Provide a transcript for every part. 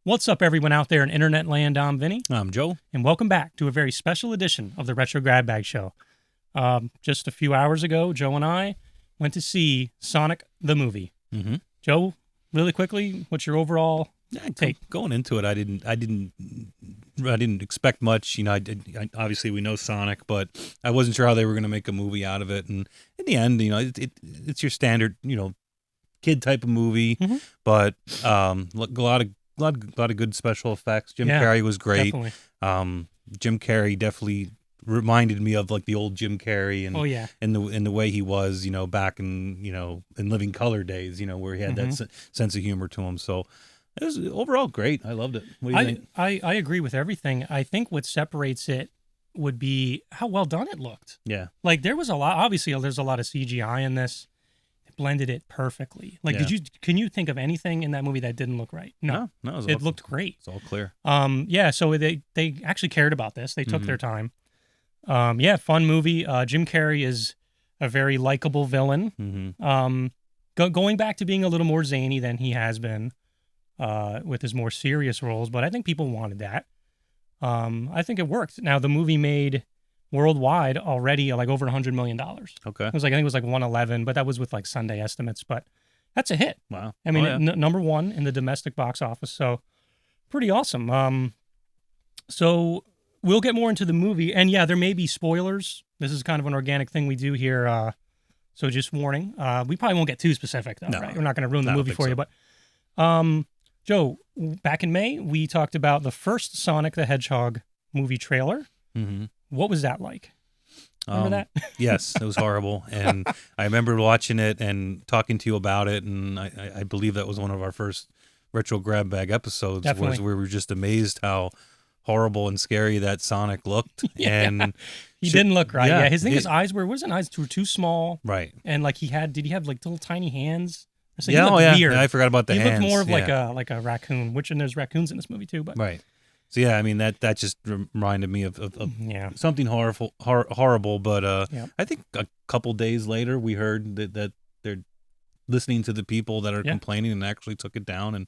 What's up, everyone out there in internet land? I'm Vinny, I'm Joe. and welcome back to a very special edition of the Retro Grab Bag Show. Just a few hours ago, Joe and I went to see Sonic the Movie. Mm-hmm. Joe, really quickly, what's your overall take? Going into it, I didn't expect much. You know, I obviously we know Sonic, but I wasn't sure how they were going to make a movie out of it. And in the end, you know, it's your standard, you know, kid type of movie, Mm-hmm. but a lot of good special effects. Jim Carrey was great. Definitely. Jim Carrey definitely reminded me of like the old Jim Carrey and Oh, yeah. in the way he was, you know, back in Living Color days, you know, where he had that sense of humor to him. So it was overall great. I loved it. What do you think? I agree with everything. I think what separates it would be how well done it looked. Yeah. Like, there was a lot, obviously, there's a lot of CGI in this. It blended it perfectly. Like, Yeah. can you think of anything in that movie that didn't look right? No, it looked great. It's all clear. Yeah, so they actually cared about this. They took their time. Yeah, fun movie. Jim Carrey is a very likable villain. Mm-hmm. Going back to being a little more zany than he has been with his more serious roles, but I think people wanted that. I think it worked. Now, the movie made worldwide already like over $100 million. Okay. I think it was like 111, but that was with like Sunday estimates. But that's a hit. Wow. I mean, number one in the domestic box office, so pretty awesome. So we'll get more into the movie, and yeah, there may be spoilers. This is kind of an organic thing we do here, so just warning. We probably won't get too specific, though, right? We're not going to ruin the movie for you, but Joe, back in May, we talked about the first Sonic the Hedgehog movie trailer. Mm-hmm. What was that like? Remember that? Yes, it was horrible. And I remember watching it and talking to you about it. And I believe that was one of our first Retro Grab Bag episodes. Definitely. Where we were just amazed how horrible and scary that Sonic looked. Yeah. And he didn't look right. Yeah, his eyes were too small. Right. And like did he have like little tiny hands? So yeah, weird. I forgot about the hands. He looked more of like a raccoon, and there's raccoons in this movie too. But right. So yeah, I mean that just reminded me of something horrible. But I think a couple days later we heard that they're listening to the people that are complaining and actually took it down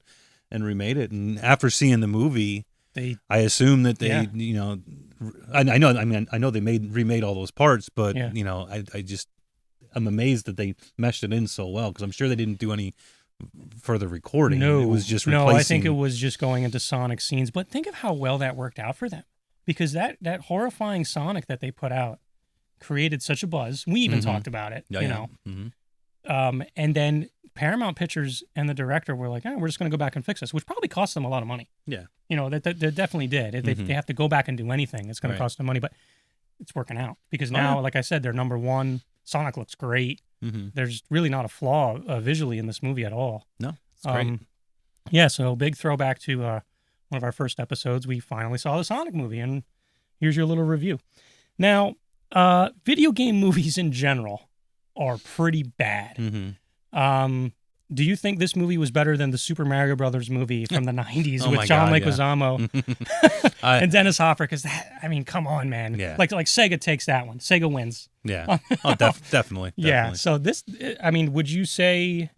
and remade it. And after seeing the movie, I assume that they you know, I know they remade all those parts, but you know I'm amazed that they meshed it in so well, because I'm sure they didn't do any further recording. No, it was just replacing. No, I think it was just going into Sonic scenes. But think of how well that worked out for them, because that horrifying Sonic that they put out created such a buzz. We even talked about it, you know. Mm-hmm. And then Paramount Pictures and the director were like, we're just going to go back and fix this, which probably cost them a lot of money. Yeah, you know, that definitely did. If they have to go back and do anything, it's going to cost them money. But it's working out, because now, like I said, they're number one. Sonic looks great. Mm-hmm. There's really not a flaw visually in this movie at all. No, it's great. Yeah, so big throwback to one of our first episodes. We finally saw the Sonic movie, and here's your little review. Now, video game movies in general are pretty bad. Mm-hmm. Do you think this movie was better than the Super Mario Brothers movie from the 90s with John Leguizamo and Dennis Hopper? Because come on, man. Yeah. Like Sega takes that one. Sega wins. Yeah. Oh, definitely. Yeah. So this, would you say,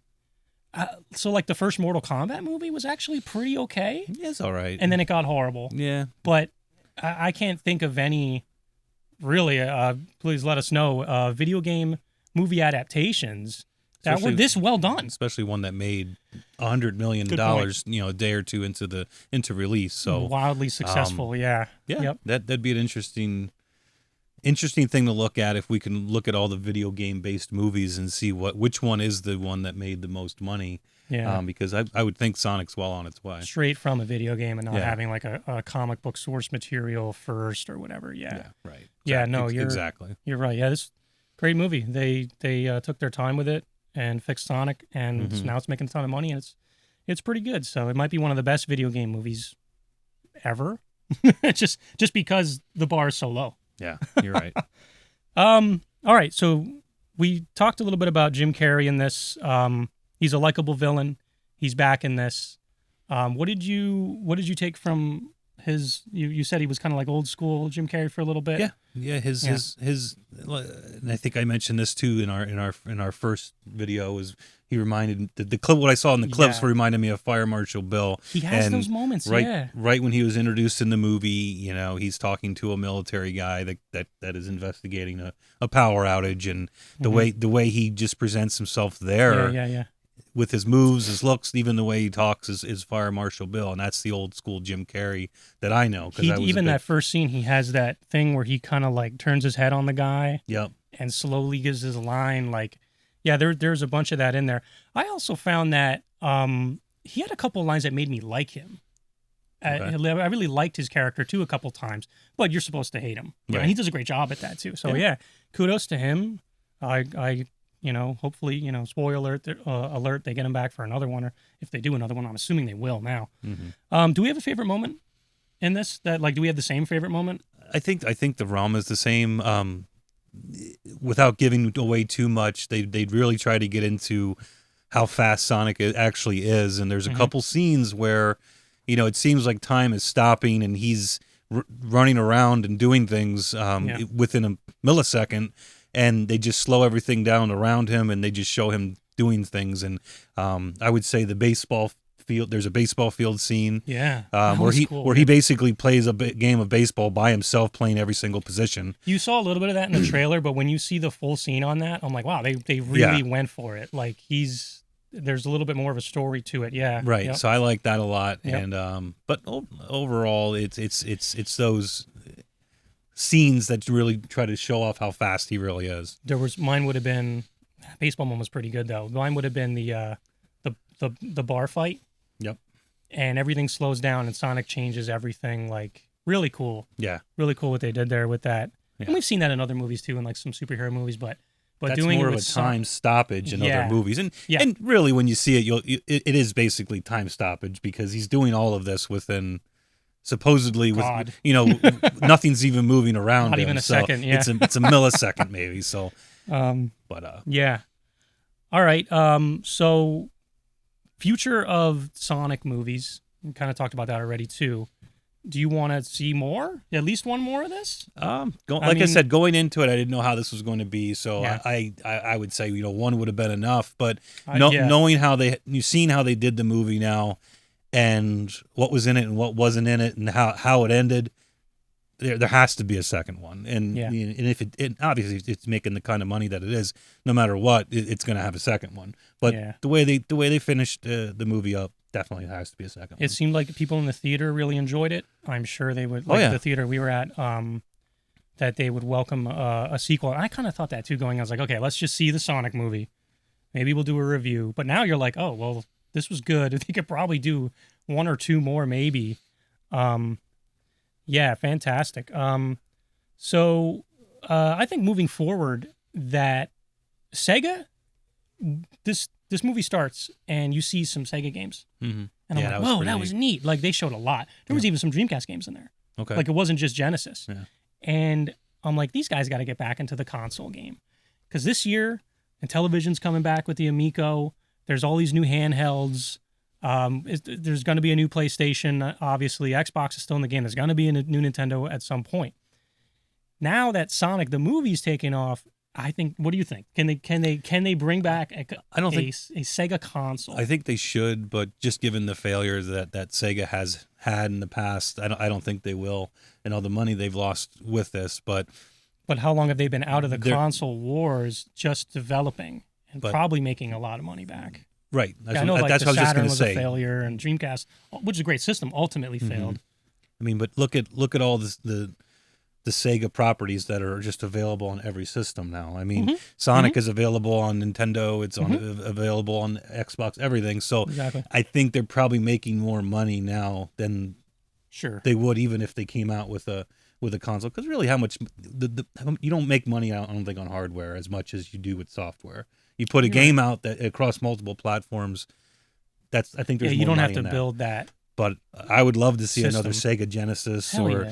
so like the first Mortal Kombat movie was actually pretty okay? Yeah, it's all right. And then it got horrible. Yeah. But I can't think of any, really, please let us know, video game movie adaptations that were this well done, especially one that made $100 million, you know, a day or two into release. So wildly successful. Yeah. Yep. That'd be an interesting thing to look at, if we can look at all the video game based movies and see which one is the one that made the most money. Yeah. Because I would think Sonic's well on its way. Straight from a video game and not having like a comic book source material first or whatever. Yeah. Right. Yeah. No. Exactly. You're right. Yeah. This great movie. They took their time with it and fixed Sonic, and now it's making a ton of money, and it's pretty good. So it might be one of the best video game movies ever. just because the bar is so low. Yeah, you're right. All right, so we talked a little bit about Jim Carrey in this. He's a likable villain. He's back in this. What did you take from his you said he was kind of like old school Jim Carrey for a little bit. Yeah. His and I think I mentioned this too in our first video, was he reminded the clip, what I saw in the clips reminded me of Fire Marshal Bill. He has those moments, right when he was introduced in the movie, he's talking to a military guy that is investigating a power outage, and the way he just presents himself there. With his moves, his looks, even the way he talks is Fire Marshal Bill, and that's the old school Jim Carrey that I know. That first scene, he has that thing where he kind of like turns his head on the guy, yep, and slowly gives his line. Like, there's a bunch of that in there. I also found that he had a couple of lines that made me like him. I really liked his character too a couple times, but you're supposed to hate him. Right. And he does a great job at that too. So kudos to him. I hopefully, spoiler alert, they get him back for another one, or if they do another one, I'm assuming they will now. Mm-hmm. Do we have a favorite moment in this? Do we have the same favorite moment? I think the ROM is the same. Without giving away too much, they'd really try to get into how fast Sonic actually is, and there's a couple scenes where, it seems like time is stopping, and he's running around and doing things within a millisecond. And they just slow everything down around him, and they just show him doing things. And I would say the baseball field. There's a baseball field scene. Where he basically plays a game of baseball by himself, playing every single position. You saw a little bit of that in the trailer, but when you see the full scene on that, I'm like, wow, they really went for it. Like there's a little bit more of a story to it. Yeah. Right. Yep. So I like that a lot. Yep. And but overall, it's those scenes that really try to show off how fast he really is. Mine would have been, baseball one was pretty good though. Mine would have been the bar fight. Yep. And everything slows down and Sonic changes everything. Like, really cool. Yeah. Really cool what they did there with that. Yeah. And we've seen that in other movies too, in like some superhero movies, but that's doing more it of with a time stoppage in other movies. And really when you see it, it is basically time stoppage, because he's doing all of this within supposedly nothing's even moving around. Not even a second. Yeah. It's a millisecond maybe. So, yeah. All right. So future of Sonic movies. We kind of talked about that already too. Do you want to see more? At least one more of this? I said, going into it, I didn't know how this was going to be, so I would say one would have been enough. But knowing you've seen how they did the movie now, and what was in it and what wasn't in it, and how it ended, there has to be a second one. And if it obviously it's making the kind of money that it is, no matter what, it's going to have a second one. But the way they finished the movie up, definitely has to be a second one. It seemed like people in the theater really enjoyed it. I'm sure they would, the theater we were at, that they would welcome a sequel. And I kind of thought that too, I was like, okay, let's just see the Sonic movie. Maybe we'll do a review. But now you're like, oh, well, this was good. They could probably do one or two more, maybe. Fantastic. So I think moving forward, that Sega, this movie starts and you see some Sega games. Mm-hmm. And I'm like, whoa, that was neat. Like, they showed a lot. There was even some Dreamcast games in there. Okay. Like, it wasn't just Genesis. Yeah. And I'm like, these guys got to get back into the console game. Because this year, and television's coming back with the Amico. There's all these new handhelds. There's going to be a new PlayStation. Obviously, Xbox is still in the game. There's going to be a new Nintendo at some point. Now that Sonic the movie's taking off, I think. What do you think? Can they bring back a Sega console? I think they should, but just given the failures that Sega has had in the past, I don't think they will. And all the money they've lost with this, but how long have they been out of the console wars, just developing and probably making a lot of money back? Right. That's what I was just going to say. A failure, and Dreamcast, which is a great system, ultimately failed. I mean, but look at all the Sega properties that are just available on every system now. I mean, Sonic is available on Nintendo. It's available on Xbox, everything. So I think they're probably making more money now than they would even if they came out with a console. Because really, how much you don't make money out, I don't think, on hardware as much as you do with software. You put a game out that across multiple platforms. I think there's more you don't money have to build that. But I would love to see another Sega Genesis or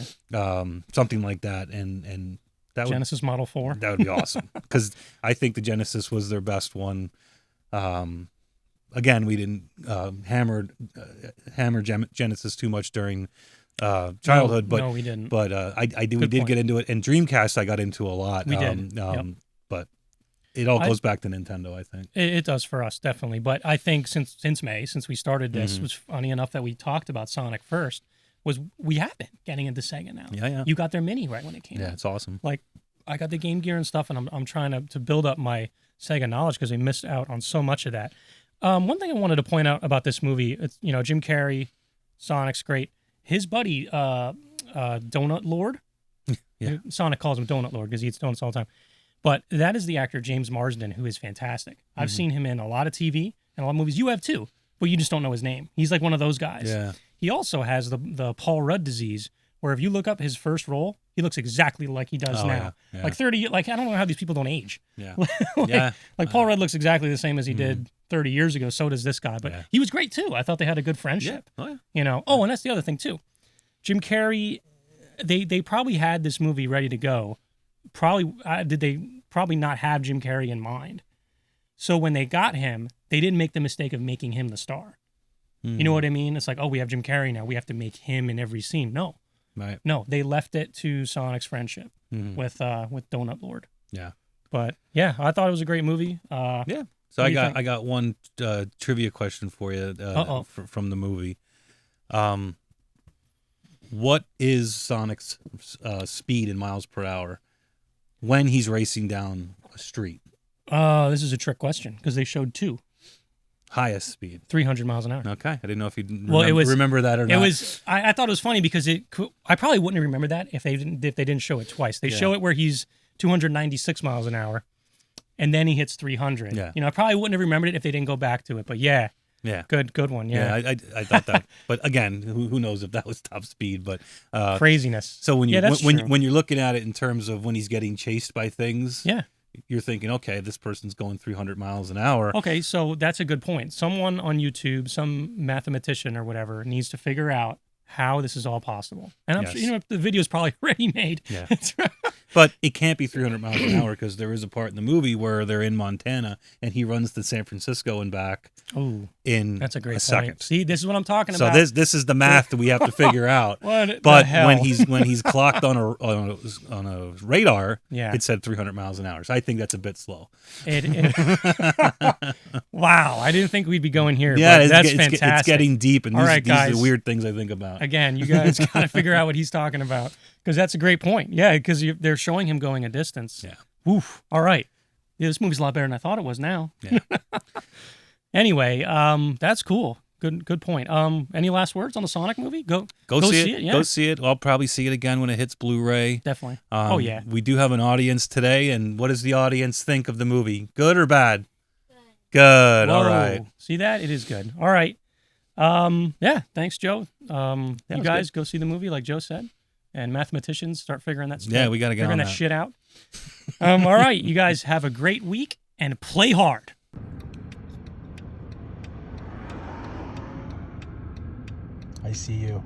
something like that, and that Genesis Model 4. That would be awesome, because I think the Genesis was their best one. Again, we didn't hammer Genesis too much during childhood, but no, we didn't. But we did get into it, and Dreamcast I got into a lot. We did. But it all goes back to Nintendo, I think. It does for us, definitely. But I think since we started this, was funny enough that we talked about Sonic first. We have been getting into Sega now. Yeah. You got their Mini right when it came out. Yeah, it's awesome. Like, I got the Game Gear and stuff, and I'm trying to build up my Sega knowledge because we missed out on so much of that. One thing I wanted to point out about this movie, it's, Jim Carrey, Sonic's great. His buddy, Donut Lord, Sonic calls him Donut Lord because he eats donuts all the time. But that is the actor James Marsden, who is fantastic. I've seen him in a lot of TV and a lot of movies. You have too, but you just don't know his name. He's like one of those guys. Yeah. He also has the Paul Rudd disease, where if you look up his first role, he looks exactly like he does now. Yeah. Like 30, like I don't know how these people don't age. Yeah. Like Paul Rudd looks exactly the same as he did 30 years ago. So does this guy. But he was great too. I thought they had a good friendship. Yeah. Oh, yeah. Oh, and that's the other thing too. Jim Carrey, they probably had this movie ready to go. Did they probably not have Jim Carrey in mind? So when they got him, they didn't make the mistake of making him the star. You know what I mean? It's like, oh, we have Jim Carrey now. We have to make him in every scene. No. Right. No, they left it to Sonic's friendship with Donut Lord. Yeah. But yeah, I thought it was a great movie. Yeah. So I got one trivia question for you from the movie. What is Sonic's speed in miles per hour when he's racing down a street? This is a trick question because they showed two. Highest speed, 300 miles an hour. Okay, I didn't know if you remember that or not. It was. I thought it was funny because I probably wouldn't have remembered that if they didn't show it twice. They show it where he's 296 miles an hour, and then he hits 300. Yeah. I probably wouldn't have remembered it if they didn't go back to it. But yeah. Good one. Yeah. I thought that. But again, who knows if that was top speed? But craziness. So when you're looking at it in terms of when he's getting chased by things, you're thinking, okay, this person's going 300 miles an hour. Okay, so that's a good point. Someone on YouTube, some mathematician or whatever, needs to figure out how this is all possible. And I'm sure, the video is probably already made. Yeah. But it can't be 300 miles an hour because there is a part in the movie where they're in Montana and he runs to San Francisco and back that's a great second. Point. See, this is what I'm talking about. So this is the math that we have to figure out. But when he's clocked on a radar, it said 300 miles an hour. So I think that's a bit slow. Wow, I didn't think we'd be going here. Yeah, but that's fantastic. It's getting deep, and these guys, are the weird things I think about. Again, you guys got to figure out what he's talking about because that's a great point. Yeah, because they're showing him going a distance. Yeah. Oof. All right. Yeah, this movie's a lot better than I thought it was now. Yeah. Anyway, that's cool. Good point. Any last words on the Sonic movie? Go see it. Yeah. Go see it. I'll probably see it again when it hits Blu-ray. Definitely. We do have an audience today, and what does the audience think of the movie? Good or bad? Good. All right. See that? It is good. All right. Thanks, Joe. You guys go see the movie, like Joe said, and mathematicians start figuring that stuff. Yeah, we got to get on that shit out. All right. You guys have a great week and play hard. I see you.